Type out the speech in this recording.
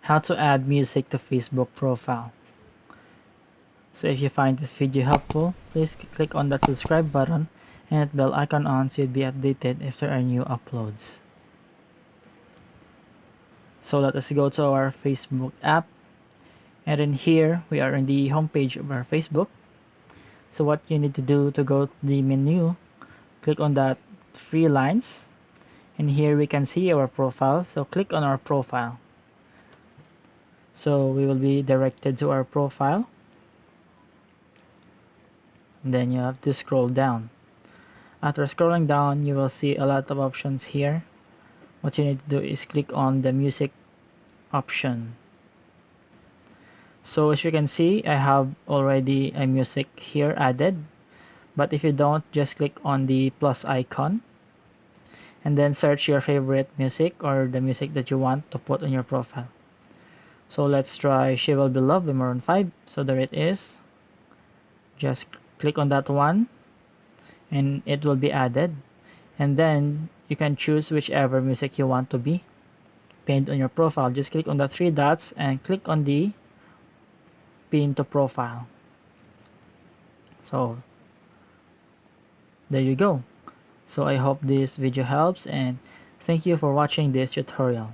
How to add music to Facebook profile. So if you find this video helpful, please click on that subscribe button and that bell icon on so you'll be updated if there are new uploads. So let us go to our Facebook app, and in here we are in the homepage of our Facebook. So what you need to do to go to the menu, click on that three lines, and here we can see our profile. So click on our profile. So we will be directed to our profile. And then you have to scroll down. After scrolling down, you will see a lot of options here. What you need to do is click on the music option. So as you can see, I have already a music here added. But if you don't, just click on the plus icon and then search your favorite music or the music that you want to put on your profile. So let's try She Will Be Loved by Maroon 5. So there it is. Just click on that one and it will be added. And then you can choose whichever music you want to be pinned on your profile. Just click on the three dots and click on the pin to profile. So there you go. So I hope this video helps and thank you for watching this tutorial.